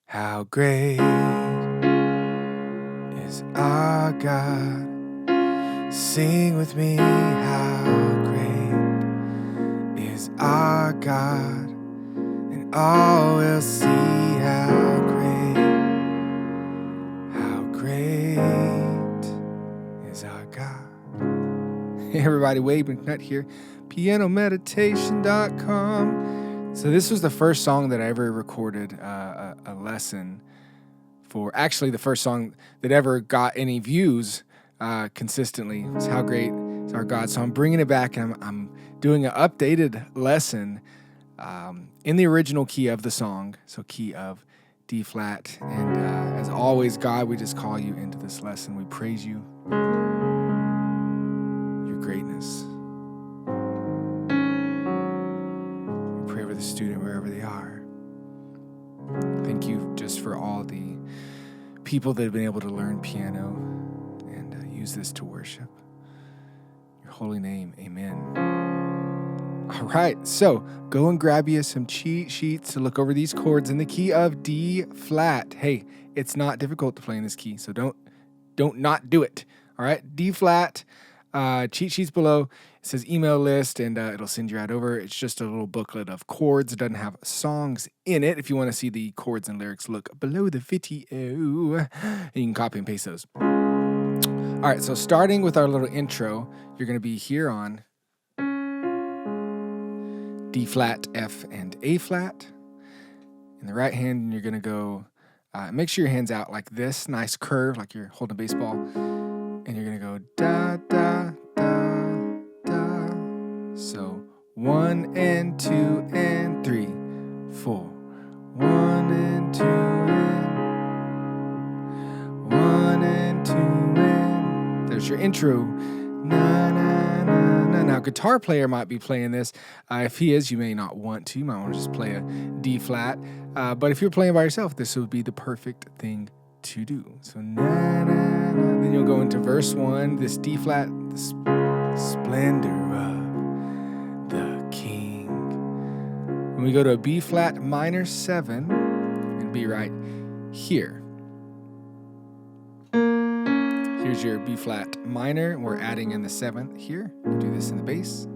How great is our God. Sing with me, how great is our God, and all will see how great is our God. Hey everybody, Wade McNutt here, pianomeditation.com. So this was the first song that I ever recorded a lesson for. Actually, the first song that ever got any views consistently. It's How Great is Our God. So I'm bringing it back, and I'm doing an updated lesson in the original key of the song, so key of D flat. And as always, God, we just call you into this lesson. We praise you, your greatness. We pray for the student wherever they are. Thank you just for all the people that have been able to learn piano and use this to worship your holy name. Amen. All right, so go and grab you some cheat sheets to look over these chords in the key of D flat. Hey, it's not difficult to play in this key, so don't not do it. All right, D flat. Cheat sheets below. It says email list, and it'll send you right over. It's just a little booklet of chords. It doesn't have songs in it. If you want to see the chords and lyrics, look below the video, and you can copy and paste those. All right, so starting with our little intro, you're going to be here on D flat, F, and A flat. In the right hand, and you're going to go, make sure your hand's out like this, nice curve, like you're holding a baseball. And you're going to go da, da, da, da. So 1 and 2 and 3, 4. 1 and 2 and 1 and 2 and. There's your intro. Na, na, na, na. Now, guitar player might be playing this. If he is, you may not want to. You might want to just play a D flat. But if you're playing by yourself, this would be the perfect thing to do. So na, na, na. Then you'll go into verse 1, this D flat, the splendor of the King. When we go to a B flat minor 7 and be right here. Here's your B flat minor. We're adding in the 7th here. We'll do this in the bass.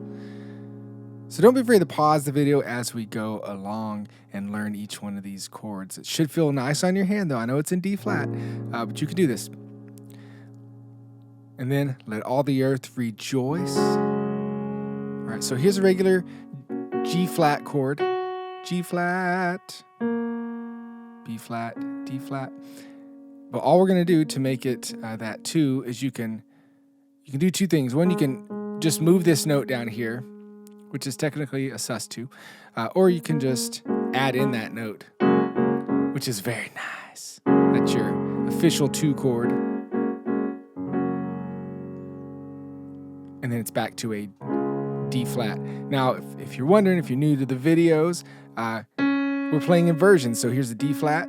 So don't be afraid to pause the video as we go along and learn each one of these chords. It should feel nice on your hand, though. I know it's in D flat, but you can do this. And then let all the earth rejoice. All right, so here's a regular G flat chord. G flat, B flat, D flat. But all we're gonna do to make it that 2 is you can do 2 things. One, you can just move this note down here, which is technically a sus2, or you can just add in that note, which is very nice. That's your official 2 chord. And then it's back to a D flat. Now, if you're wondering, if you're new to the videos, we're playing inversions. So here's a D flat,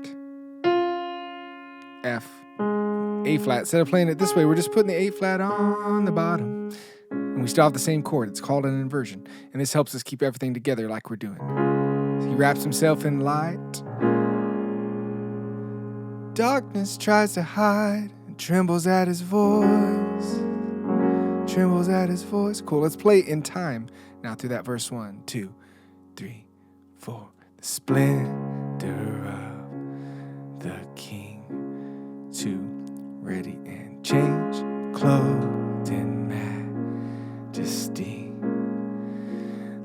F, A flat. Instead of playing it this way, we're just putting the A flat on the bottom. And we still have the same chord. It's called an inversion. And this helps us keep everything together like we're doing. So he wraps himself in light. Darkness tries to hide and trembles at his voice. Trembles at his voice. Cool, let's play it in time. Now through that verse 1, 2, 3, 4. The splendor of the King. 2, ready and change. Clothed in majesty.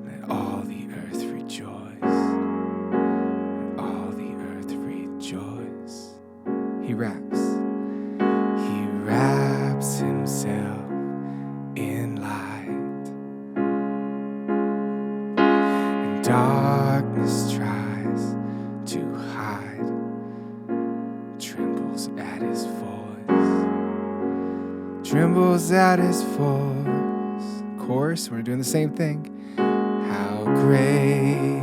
Let all the earth rejoice. Let all the earth rejoice. He wraps himself in light, and darkness tries to hide, trembles at his voice, trembles at his voice. Chorus, we're doing the same thing. How great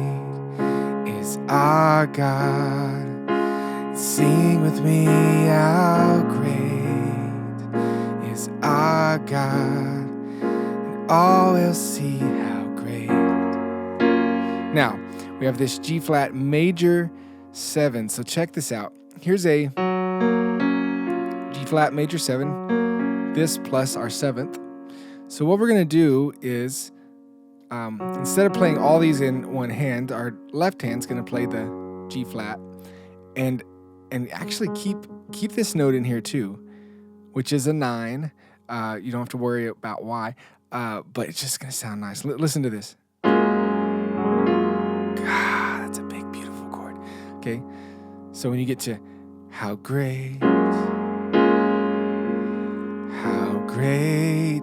is our God. Sing with me, how great is our God, and all will see how great. Now, we have this G flat major 7. So check this out. Here's a G flat major 7, this plus our 7th. So what we're going to do is, instead of playing all these in one hand, our left hand's going to play the G flat, and actually keep this note in here too, which is a 9. You don't have to worry about why, but it's just going to sound nice. Listen to this. God, that's a big, beautiful chord. Okay, so when you get to how great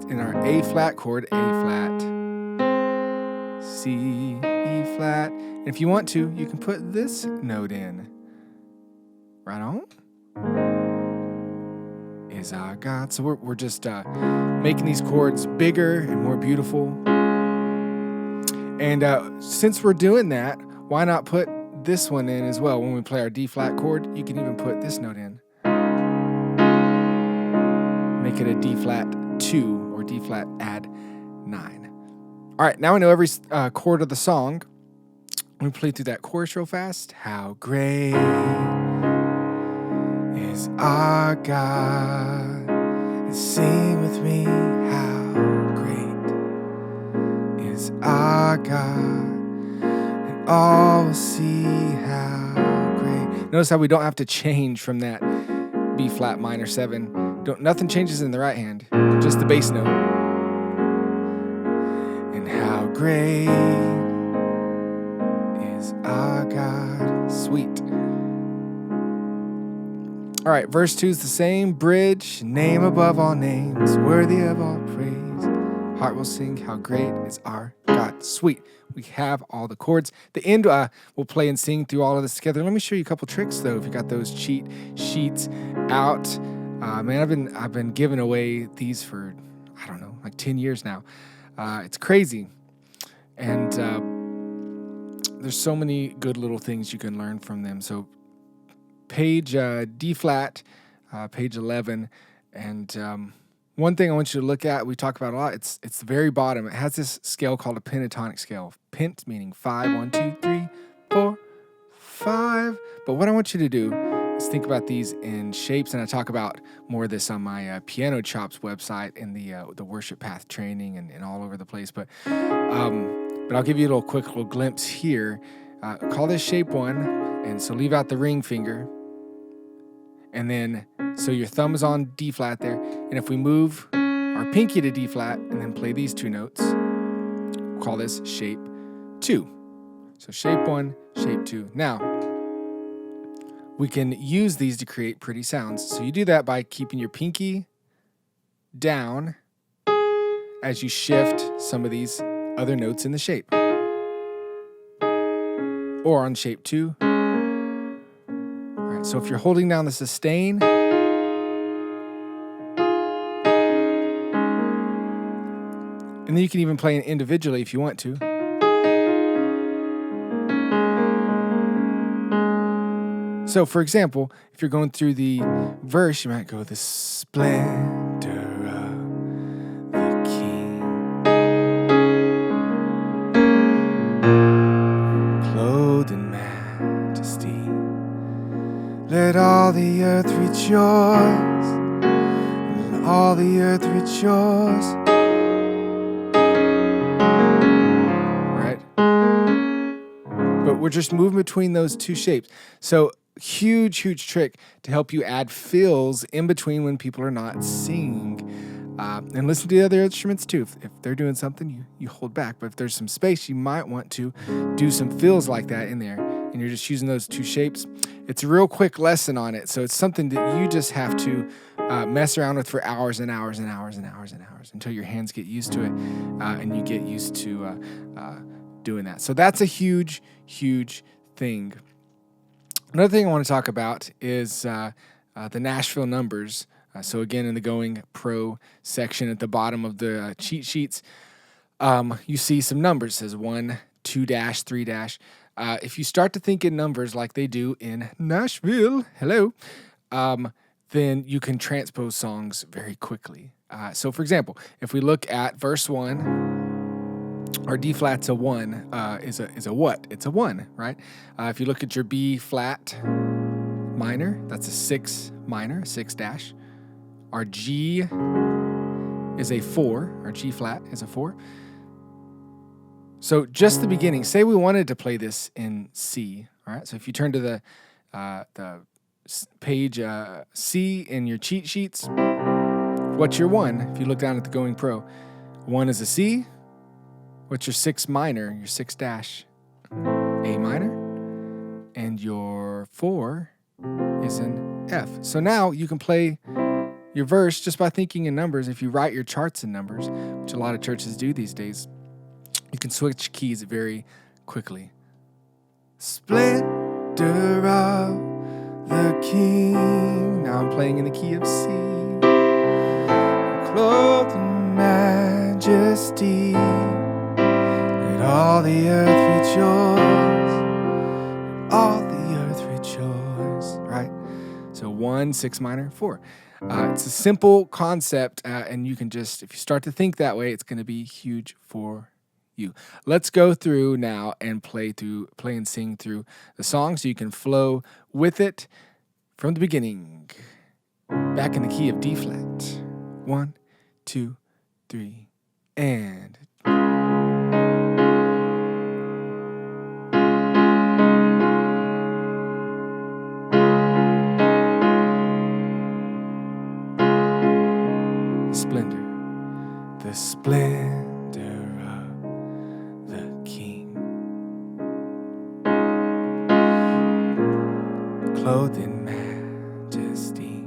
in our A flat chord, A flat, C, E flat, and if you want to, you can put this note in. Right on. Is our God. So we're just making these chords bigger and more beautiful. And since we're doing that, why not put this one in as well? When we play our D flat chord, you can even put this note in. Make it a D flat 2 or D flat add 9. All right, now we know every chord of the song. Let me play through that chorus real fast. How great is our God, and sing with me. How great is our God, and all will see how great. Notice how we don't have to change from that B flat minor 7. Nothing changes in the right hand, just the bass note. And how great is our God. Sweet. All right, verse 2 is the same. Bridge, name above all names, worthy of all praise. Heart will sing, how great is our God. Sweet. We have all the chords. The end, we'll play and sing through all of this together. Let me show you a couple tricks, though, if you got those cheat sheets out. Man, I've been giving away these for, I don't know, like 10 years now. It's crazy. And there's so many good little things you can learn from them. So page D flat, page 11. And one thing I want you to look at, we talk about a lot, it's the very bottom. It has this scale called a pentatonic scale. Pent meaning 5, 1, 2, 3, 4, 5. But what I want you to do is think about these in shapes, and I talk about more of this on my Piano Chops website in the worship path training and all over the place. But I'll give you a quick little glimpse here. Call this shape 1, and so leave out the ring finger. And then, so your thumb is on D flat there. And if we move our pinky to D flat and then play these 2 notes, we'll call this shape 2. So shape 1, shape 2. Now, we can use these to create pretty sounds. So you do that by keeping your pinky down as you shift some of these other notes in the shape. Or on shape 2. So if you're holding down the sustain, and then you can even play it individually if you want to. So for example, if you're going through the verse, you might go the splendor of the King, clothed in majesty. Let all the earth rejoice. Let all the earth rejoice. Right? But we're just moving between those 2 shapes. So huge trick to help you add fills in between when people are not singing. And listen to the other instruments too. If they're doing something, you hold back. But if there's some space, you might want to do some fills like that in there. And you're just using those 2 shapes. It's a real quick lesson on it. So it's something that you just have to mess around with for hours and hours and hours and hours and hours until your hands get used to it and you get used to doing that. So that's a huge thing. Another thing I want to talk about is the Nashville numbers. So again, in the Going Pro section at the bottom of the cheat sheets, you see some numbers. It says 1, 2 dash, 3 dash. If you start to think in numbers like they do in Nashville, then you can transpose songs very quickly. So for example, if we look at verse 1, Our D flat's a 1, is a what? It's a 1, right? If you look at your B flat minor, that's a 6 minor, 6 dash. Our G is a 4. Our G flat is a 4. So just the beginning. Say we wanted to play this in C. All right. So if you turn to the page C in your cheat sheets, what's your 1? If you look down at the Going Pro, 1 is a C. What's your 6 minor? Your 6 dash A minor, and your 4 is an F. So now you can play your verse just by thinking in numbers. If you write your charts in numbers, which a lot of churches do these days, you can switch keys very quickly. Splendor of the King. Now I'm playing in the key of C. Clothed in majesty, let all the earth rejoice. All the earth rejoice. Right? So 1, 6 minor, 4. It's a simple concept, and you can just, if you start to think that way, it's going to be huge for you. Let's go through now and play and sing through the song so you can flow with it from the beginning. Back in the key of D flat. 1, 2, 3, and splendor, the splendor of the King, clothed in majesty,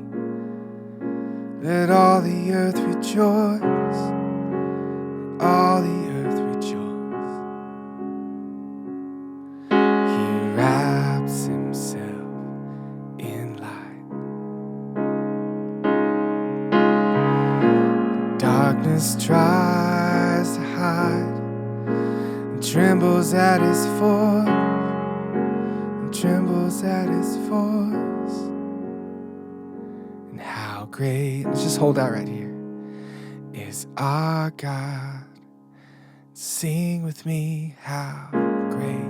let all the earth rejoice, all the earth rejoice. He wraps himself in light. Darkness tries to hide and trembles at his force, and trembles at his force. And how great, let's just hold out right here, is our God. Sing with me, how great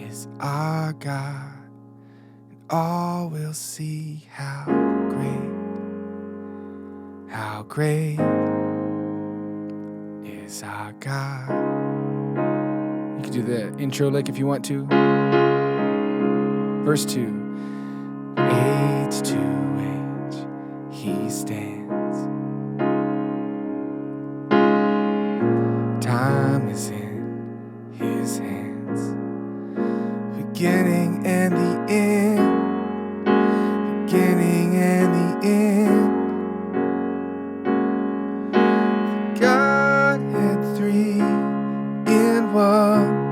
is our God, and all will see how great is our God. You can do the intro lick if you want to. Verse 2. Age to age he stands. Time is in his hands. Beginning and the end. Beginning and the end. Godhead 3 in 1.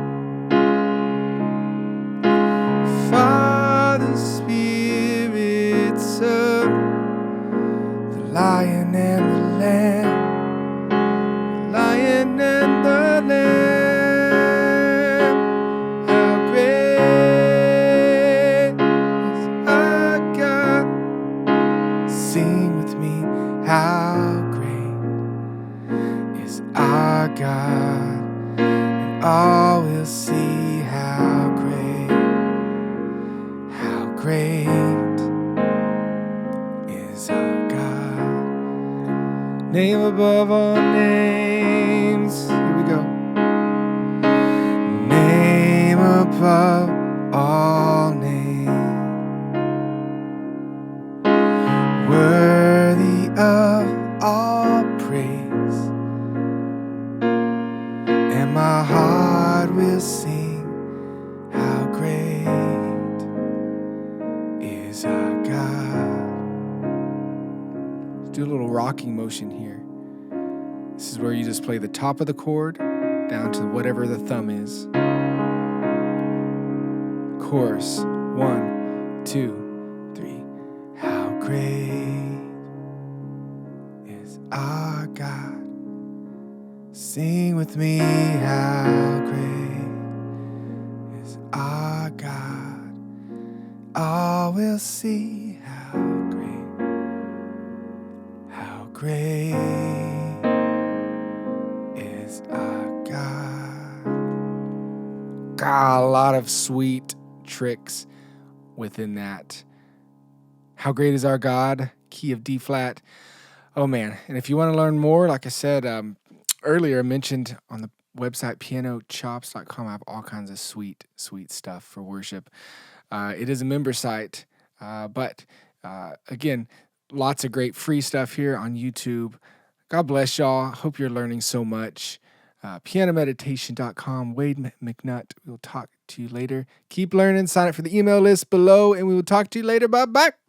Father, Spirit, Son, the Lion and the Lamb, the Lion and the Lamb. How great is our God? Sing with me, how great is our God, and all will see how great is our God. Name above all names. Here we go. Name above all names. Worthy of all praise. And my heart will sing how great is our God. Let's do a little rocking motion here. This is where you just play the top of the chord down to whatever the thumb is. Chorus 1, 2, 3. How great is our God? Sing with me, how great is our God? All will see how great is our God. a lot of sweet tricks within that. How Great Is Our God, key of D flat. Oh man, and if you want to learn more, like I said earlier, I mentioned on the website pianochops.com, I have all kinds of sweet stuff for worship. It is a member site, but again, lots of great free stuff here on YouTube. God bless y'all. Hope you're learning so much. Pianomeditation.com, Wade McNutt. We'll talk to you later. Keep learning. Sign up for the email list below, and we will talk to you later. Bye-bye.